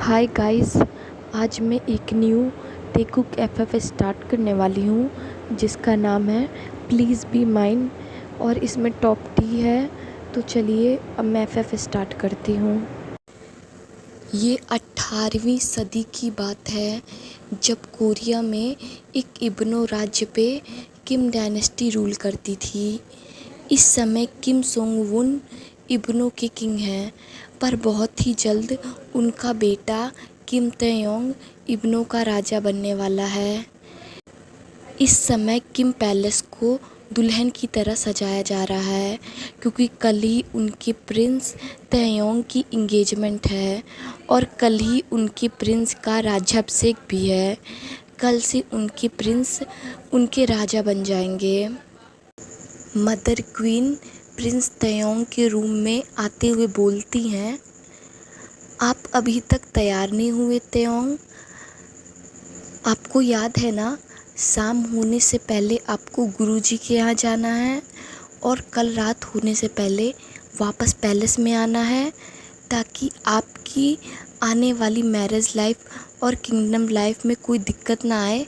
Hi guys. आज मैं एक न्यू टेकुक एफएफ स्टार्ट करने वाली हूँ जिसका नाम है प्लीज़ बी माइन और इसमें टॉप टी है। तो चलिए अब मैं एफएफ स्टार्ट करती हूँ। ये 18वीं सदी की बात है जब कोरिया में एक इब्नो राज्य पे किम डायनेस्टी रूल करती थी। इस समय किम सोंग वुन इब्नो के किंग हैं, पर बहुत ही जल्द उनका बेटा किम तयोंग इब्नो का राजा बनने वाला है। इस समय किम पैलेस को दुल्हन की तरह सजाया जा रहा है क्योंकि कल ही उनके प्रिंस तयोंग की इंगेजमेंट है और कल ही उनके प्रिंस का राज्याभिषेक भी है। कल से उनके प्रिंस उनके राजा बन जाएंगे। मदर क्वीन प्रिंस तयोंग के रूम में आते हुए बोलती हैं, आप अभी तक तैयार नहीं हुए तयोंग? आपको याद है ना, शाम होने से पहले आपको गुरुजी के यहाँ जाना है और कल रात होने से पहले वापस पैलेस में आना है ताकि आपकी आने वाली मैरिज लाइफ और किंगडम लाइफ में कोई दिक्कत ना आए।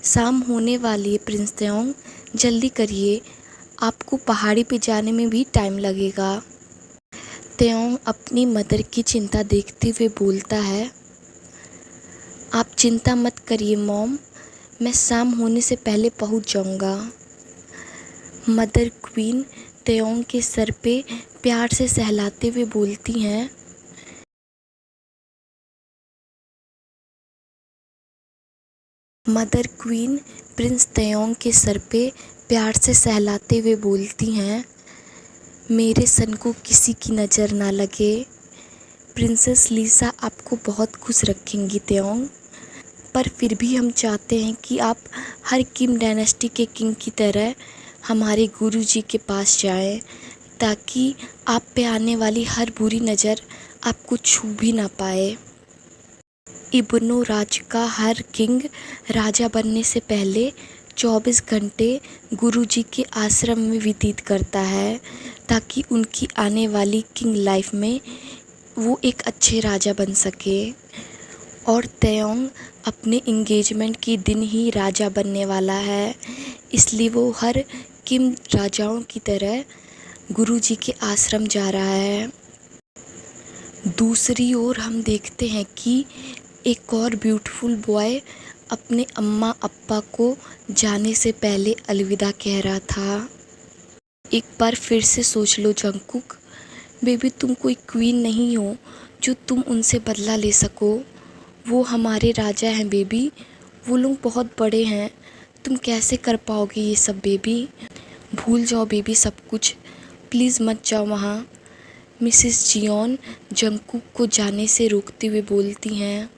शाम होने वाली है प्रिंस तयोंग, जल्दी करिए, आपको पहाड़ी पे जाने में भी टाइम लगेगा। तयोंग अपनी मदर की चिंता देखते हुए बोलता है, आप चिंता मत करिए मॉम, मैं शाम होने से पहले पहुंच जाऊंगा। मदर क्वीन तयोंग के सर पे प्यार से सहलाते हुए बोलती हैं, मदर क्वीन प्रिंस तयोंग के सर पे प्यार से सहलाते हुए बोलती हैं, मेरे सन को किसी की नज़र ना लगे। प्रिंसेस लीसा आपको बहुत खुश रखेंगी तयोंग, पर फिर भी हम चाहते हैं कि आप हर किम डायनेस्टी के किंग की तरह हमारे गुरुजी के पास जाएं ताकि आप पे आने वाली हर बुरी नज़र आपको छू भी ना पाए। इब्नो राज का हर किंग राजा बनने से पहले 24 घंटे गुरुजी के आश्रम में व्यतीत करता है ताकि उनकी आने वाली किंग लाइफ में वो एक अच्छे राजा बन सके। और तयोंग अपने इंगेजमेंट के दिन ही राजा बनने वाला है, इसलिए वो हर किम राजाओं की तरह गुरुजी के आश्रम जा रहा है। दूसरी ओर हम देखते हैं कि एक और ब्यूटीफुल बॉय अपने अम्मा अप्पा को जाने से पहले अलविदा कह रहा था। एक बार फिर से सोच लो जंगकुक, बेबी तुम कोई क्वीन नहीं हो जो तुम उनसे बदला ले सको। वो हमारे राजा हैं बेबी, वो लोग बहुत बड़े हैं, तुम कैसे कर पाओगे ये सब बेबी। भूल जाओ बेबी सब कुछ, प्लीज़ मत जाओ वहाँ। मिसेस जियोन जंगकुक को जाने से रोकते हुए बोलती हैं।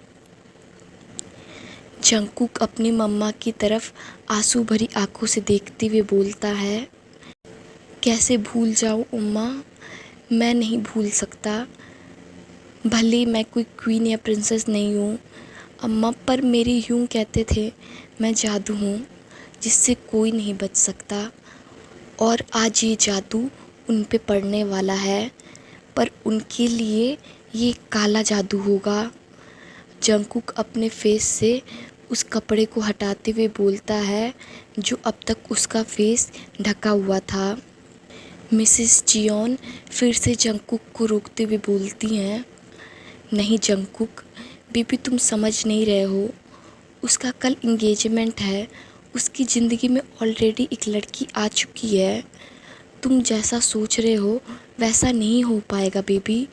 जंगकुक अपनी मम्मा की तरफ आंसू भरी आंखों से देखते हुए बोलता है, कैसे भूल जाऊँ उम्मा, मैं नहीं भूल सकता, भले मैं कोई क्वीन या प्रिंसेस नहीं हूँ अम्मा, पर मेरे यूँ कहते थे मैं जादू हूँ जिससे कोई नहीं बच सकता और आज ये जादू उन पे पड़ने वाला है, पर उनके लिए ये काला जादू होगा। जंगकुक अपने फेस से उस कपड़े को हटाते हुए बोलता है जो अब तक उसका फेस ढका हुआ था। मिसेस जियोन फिर से जंगकुक को रोकते हुए बोलती हैं, नहीं जंगकुक, बेबी तुम समझ नहीं रहे हो, उसका कल इंगेजमेंट है, उसकी ज़िंदगी में ऑलरेडी एक लड़की आ चुकी है, तुम जैसा सोच रहे हो वैसा नहीं हो पाएगा बेबी,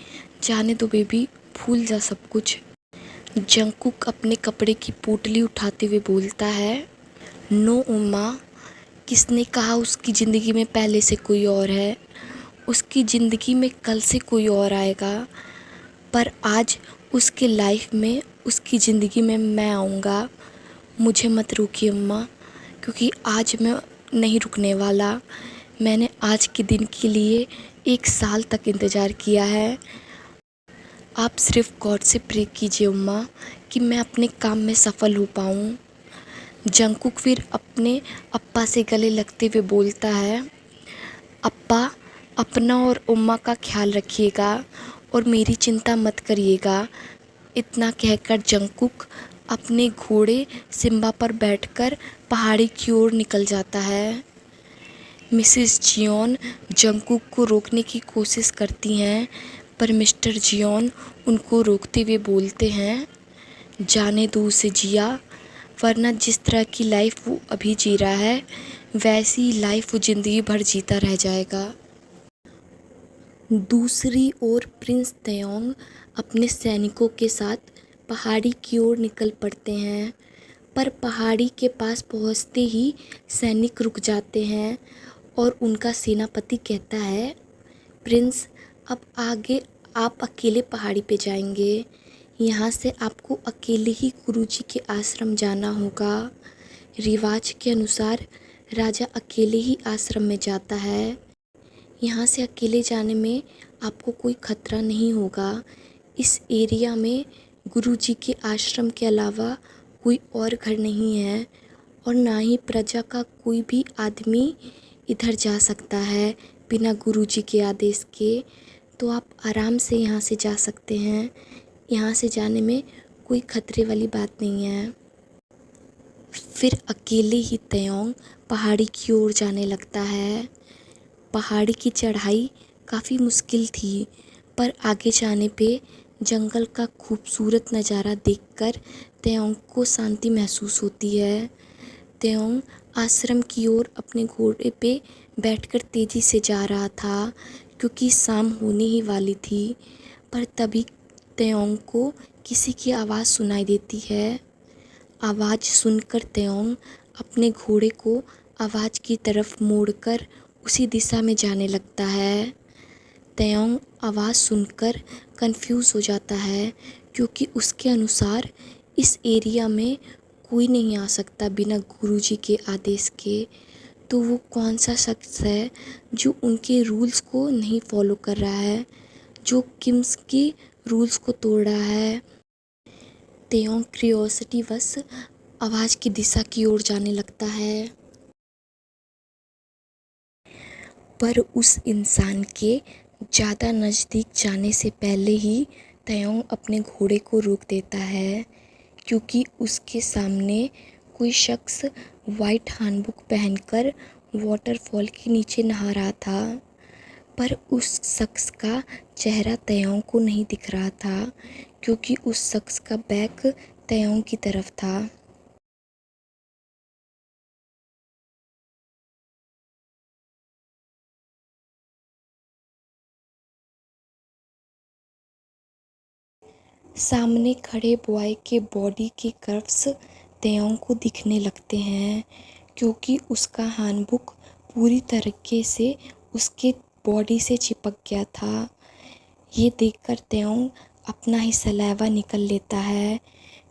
जाने दो बेबी, भूल जा सब कुछ। जंगकुक अपने कपड़े की पोटली उठाते हुए बोलता है, नो उम्मा, किसने कहा उसकी ज़िंदगी में पहले से कोई और है, उसकी ज़िंदगी में कल से कोई और आएगा, पर आज उसके लाइफ में उसकी ज़िंदगी में मैं आऊँगा। मुझे मत रोकिए अम्मा, क्योंकि आज मैं नहीं रुकने वाला, मैंने आज के दिन के लिए 1 साल तक इंतज़ार किया है। आप सिर्फ गॉड से प्रे कीजिए अम्मा कि मैं अपने काम में सफल हो पाऊँ। जंगकुक फिर अपने अप्पा से गले लगते हुए बोलता है, अप्पा अपना और उम्मा का ख्याल रखिएगा और मेरी चिंता मत करिएगा, इतना कहकर जंगकुक अपने घोड़े सिम्बा पर बैठकर पहाड़ी की ओर निकल जाता है। मिसेस जियोन जंगकुक को रोकने की कोशिश करती हैं, पर मिस्टर जियोन उनको रोकते हुए बोलते हैं, जाने दो उसे जिया, वरना जिस तरह की लाइफ वो अभी जी रहा है वैसी लाइफ वो ज़िंदगी भर जीता रह जाएगा। दूसरी ओर प्रिंस तयोंग अपने सैनिकों के साथ पहाड़ी की ओर निकल पड़ते हैं, पर पहाड़ी के पास पहुंचते ही सैनिक रुक जाते हैं और उनका सेनापति कहता है, प्रिंस अब आगे आप अकेले पहाड़ी पे जाएंगे। यहाँ से आपको अकेले ही गुरुजी के आश्रम जाना होगा। रिवाज के अनुसार राजा अकेले ही आश्रम में जाता है। यहाँ से अकेले जाने में आपको कोई खतरा नहीं होगा। इस एरिया में गुरुजी के आश्रम के अलावा कोई और घर नहीं है और ना ही प्रजा का कोई भी आदमी इधर जा सकता है बिना गुरुजी के आदेश के। तो आप आराम से यहाँ से जा सकते हैं। यहाँ से जाने में कोई खतरे वाली बात नहीं है। फिर अकेले ही तयोंग पहाड़ी की ओर जाने लगता है। पहाड़ी की चढ़ाई काफ़ी मुश्किल थी, पर आगे जाने पे जंगल का खूबसूरत नज़ारा देखकर तयोंग को शांति महसूस होती है। तयोंग आश्रम की ओर अपने घोड़े पे बैठकर तेज़ी से जा रहा था, क्योंकि शाम होने ही वाली थी। पर तभी तयोंग को किसी की आवाज़ सुनाई देती है। आवाज़ सुनकर तयोंग अपने घोड़े को आवाज़ की तरफ मोड़कर उसी दिशा में जाने लगता है। तयोंग आवाज़ सुनकर कंफ्यूज हो जाता है, क्योंकि उसके अनुसार इस एरिया में कोई नहीं आ सकता बिना गुरुजी के आदेश के। तो वो कौन सा शख्स है जो उनके रूल्स को नहीं फॉलो कर रहा है, जो किम्स के रूल्स को तोड़ रहा है। तयोंग क्यूरियोसिटी वश आवाज़ की दिशा की ओर जाने लगता है, पर उस इंसान के ज़्यादा नज़दीक जाने से पहले ही तयोंग अपने घोड़े को रोक देता है, क्योंकि उसके सामने कोई शख्स वाइट हैंडबुक पहनकर वाटरफॉल के नीचे नहा रहा था। पर उस शख्स का चेहरा तयोंग को नहीं दिख रहा था, क्योंकि उस शख्स का बैक तयोंग की तरफ था। सामने खड़े बॉय के बॉडी के कर्व्स तयोंग को दिखने लगते हैं, क्योंकि उसका हैंडबुक पूरी तरीके से उसके बॉडी से चिपक गया था। ये देखकर तयोंग अपना ही सलाइवा निकल लेता है,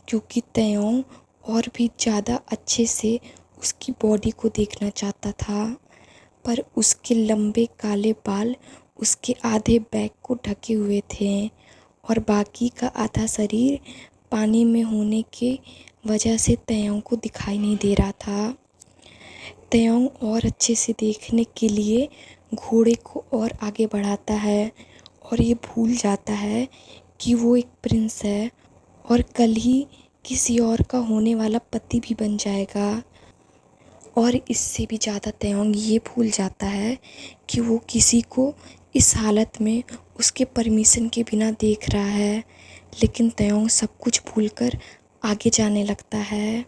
क्योंकि तयोंग और भी ज़्यादा अच्छे से उसकी बॉडी को देखना चाहता था। पर उसके लंबे काले बाल उसके आधे बैक को ढके हुए थे और बाकी का आधा शरीर पानी में होने के वजह से तयोंग को दिखाई नहीं दे रहा था। तयोंग और अच्छे से देखने के लिए घोड़े को और आगे बढ़ाता है और ये भूल जाता है कि वो एक प्रिंस है और कल ही किसी और का होने वाला पति भी बन जाएगा। और इससे भी ज़्यादा तयोंग ये भूल जाता है कि वो किसी को इस हालत में उसके परमिशन के बिना देख रहा है। लेकिन तयोंग सब कुछ भूलकर आगे जाने लगता है।